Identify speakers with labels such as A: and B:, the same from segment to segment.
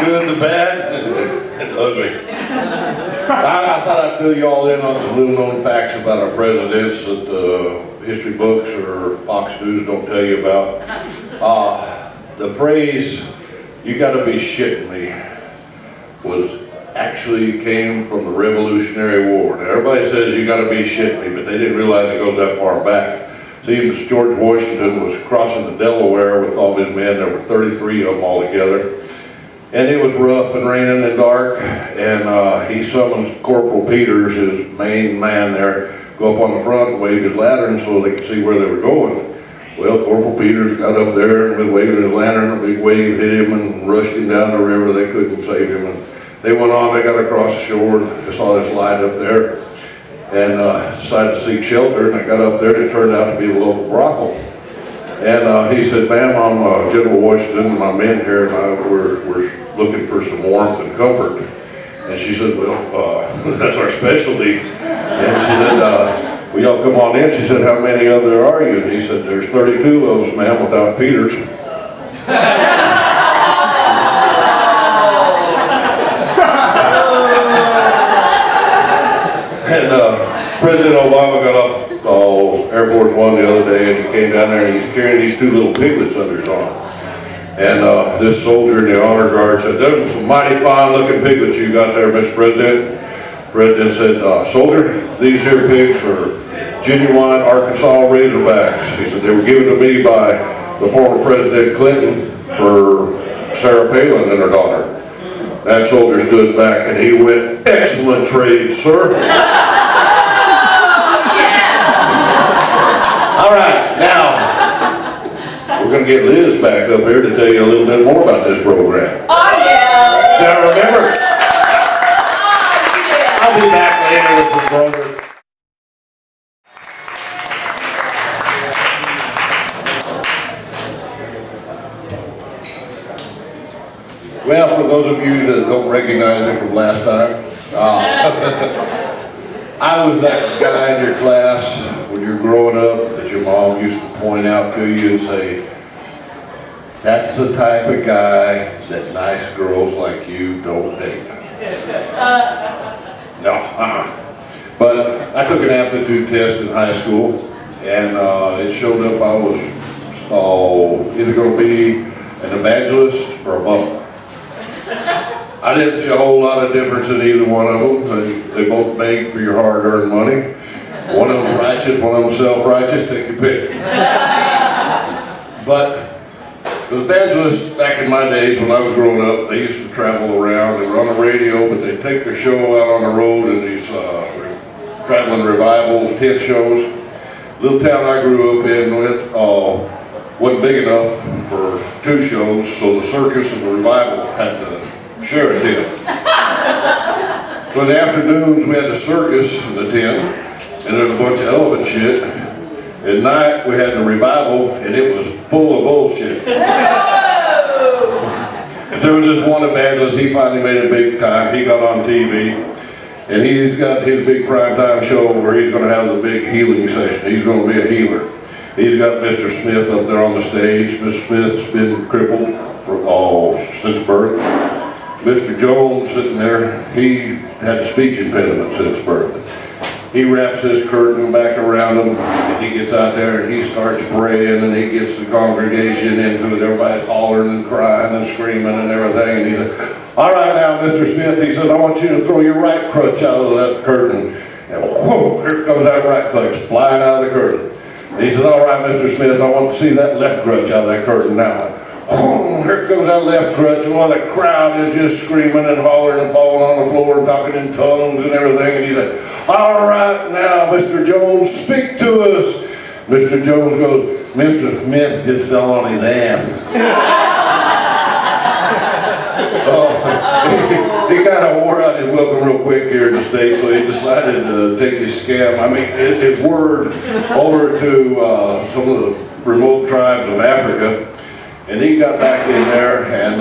A: good, the bad, and ugly. I thought I'd fill you all in on some little known facts about our presidents that history books or Fox News don't tell you about. The phrase, "you gotta be shitting me," actually came from the Revolutionary War. Now everybody says you gotta be shitting me, but they didn't realize it goes that far back. Seems George Washington was crossing the Delaware with all his men. There were 33 of them all together. And it was rough and raining and dark, and he summoned Corporal Peters, his main man there, go up on the front and wave his lantern so they could see where they were going. Well, Corporal Peters got up there and was waving his lantern, a big wave hit him and rushed him down the river. They couldn't save him. And they went on, they got across the shore, and they saw this light up there, and decided to seek shelter, and they got up there, and it turned out to be the local brothel. And he said, "Ma'am, I'm General Washington, and my men here, and we're looking for some warmth and comfort." And she said, "Well, that's our specialty." And she said, "Well, y'all come on in." She said, "How many of there are you?" And he said, "There's 32 of us, ma'am, without Peters." And President Obama got off Air Force One the other day, and he came down there and he's carrying these two little piglets under his arm. And this soldier in the honor guard said, "Those are some mighty fine looking piglets you got there, Mr. President." The President said, "Soldier, these here pigs are genuine Arkansas Razorbacks." He said, "They were given to me by the former President Clinton for Sarah Palin and her daughter." That soldier stood back and he went, "Excellent trade, sir." All right, now we're going to get Liz back up here to tell you a little bit more about this program.
B: Oh yeah!
A: Now remember,
B: Oh yeah!
A: I'll be back later with some programs. Well, for those of you that don't recognize it from last time, I was that guy in your class when you were growing up that your mom used to point out to you and say, "That's the type of guy that nice girls like you don't date." No, But I took an aptitude test in high school, and it showed up I was either going to be an evangelist or a bum. I didn't see a whole lot of difference in either one of them. They both beg for your hard-earned money. One of them's righteous, one of them's self-righteous, take your pick. But the evangelists, back in my days when I was growing up, they used to travel around. They were on the radio, but they'd take their show out on the road in these traveling revivals, tent shows. Little town I grew up in wasn't big enough for 2 shows, so the circus and the revival had to share a tent. So in the afternoons we had the circus in the tent, and there was a bunch of elephant shit. At night we had the revival, and it was full of bullshit. There was this one evangelist, he finally made it big time. He got on TV, and he's got his big primetime show where he's going to have the big healing session. He's going to be a healer. He's got Mr. Smith up there on the stage. Mr. Smith's been crippled since birth. Mr. Jones sitting there, he had speech impediment since birth. He wraps his curtain back around him, and he gets out there and he starts praying, and he gets the congregation into it. Everybody's hollering and crying and screaming and everything. And he said, "All right now, Mr. Smith," he said, "I want you to throw your right crutch out of that curtain." And whoa, here comes that right crutch flying out of the curtain. And he said, "All right, Mr. Smith, I want to see that left crutch out of that curtain now." Oh, here comes that left crutch, and while the crowd is just screaming and hollering and falling on the floor and talking in tongues and everything. And he said, "All right now, Mr. Jones, speak to us." Mr. Jones goes, "Mr. Smith just fell on his ass." He kind of wore out his welcome real quick here in the States, so he decided to take his his word over to some of the remote tribes of Africa. And he got back in there, and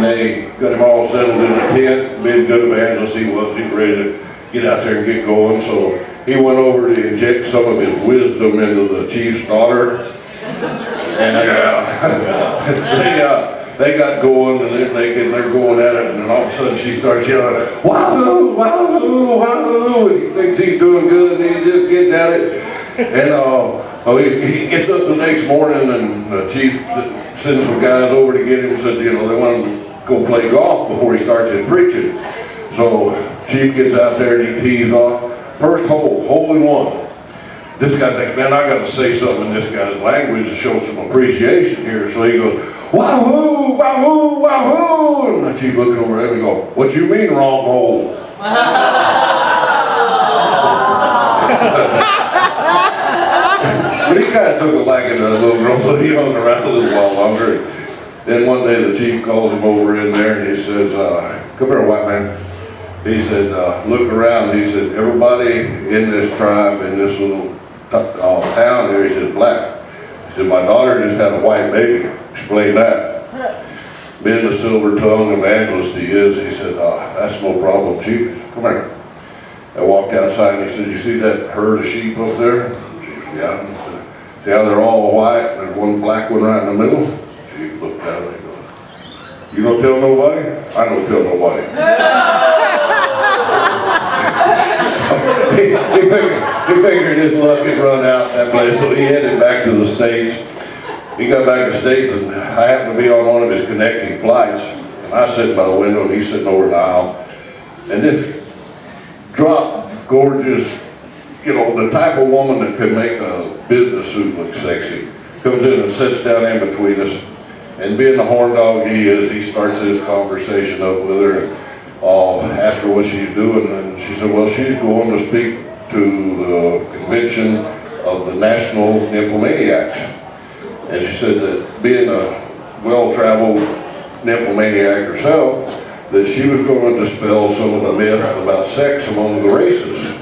A: they got him all settled in a tent. Being a good evangelist he was, ready to get out there and get going. So he went over to inject some of his wisdom into the chief's daughter. And they got going and they're naked and they're going at it, and then all of a sudden she starts yelling, wahoo, wahoo, wahoo, and he thinks he's doing good and he's just getting at it. And he gets up the next morning and the chief sends some guys over to get him and said, you know, they want him to go play golf before he starts his preaching. So chief gets out there and he tees off. First hole, hole in one. This guy thinks, man, I got to say something in this guy's language to show some appreciation here. So he goes, wahoo, wahoo, wahoo. And the chief looking over at him and goes, what you mean wrong hole? But he kind of took a liking to the little girl, so he hung around a little while longer. Then one day the chief calls him over in there and he says, come here, white man. He said, look around. He said, everybody in this tribe, in this little town here, he said, black. He said, my daughter just had a white baby. Explain that. Being the silver-tongued evangelist he is, he said, that's no problem, chief. He said, come here. I walked outside and he said, you see that herd of sheep up there? Chief said, yeah. He said, see how they're all white and there's one black one right in the middle? Chief looked at him and he goes, you don't tell nobody? I don't tell nobody. he figured his luck had run out that place, so he headed back to the States. He got back to the States, and I happened to be on one of his connecting flights. And I was sitting by the window, and he's sitting over in the aisle. And this drop, gorgeous, you know, the type of woman that could make a business suit look sexy, comes in and sits down in between us. And being the horn dog he is, he starts his conversation up with her. And ask her what she's doing, and she said, well, she's going to speak to the convention of the National Nymphomaniacs. And she said that being a well-traveled nymphomaniac herself, that she was going to dispel some of the myths about sex among the races.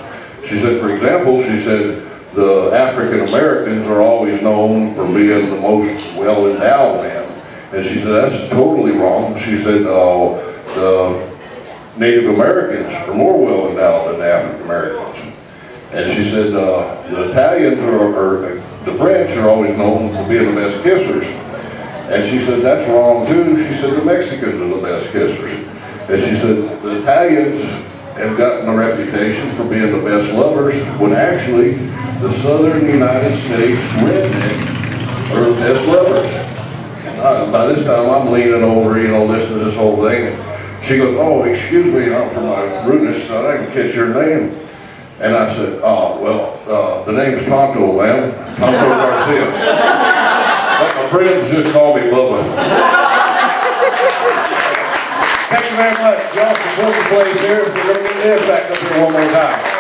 A: She said, for example, she said, the African Americans are always known for being the most well-endowed man. And she said, that's totally wrong. She said, the Native Americans are more well endowed than the African Americans. And she said the Italians or the French are always known for being the best kissers. And she said that's wrong too. She said the Mexicans are the best kissers. And she said the Italians have gotten a reputation for being the best lovers, when actually the southern United States redneck are the best lovers. And by this time I'm leaning over, you know, listening to this whole thing. And she goes, oh, excuse me, for my rudeness, son, I can catch your name. And I said, oh, well, the name's Tonto, man. Tonto Garcia. But my friends just call me Bubba. Thank you very much. Y'all support the place here. We're going to get Ed back up here one more time.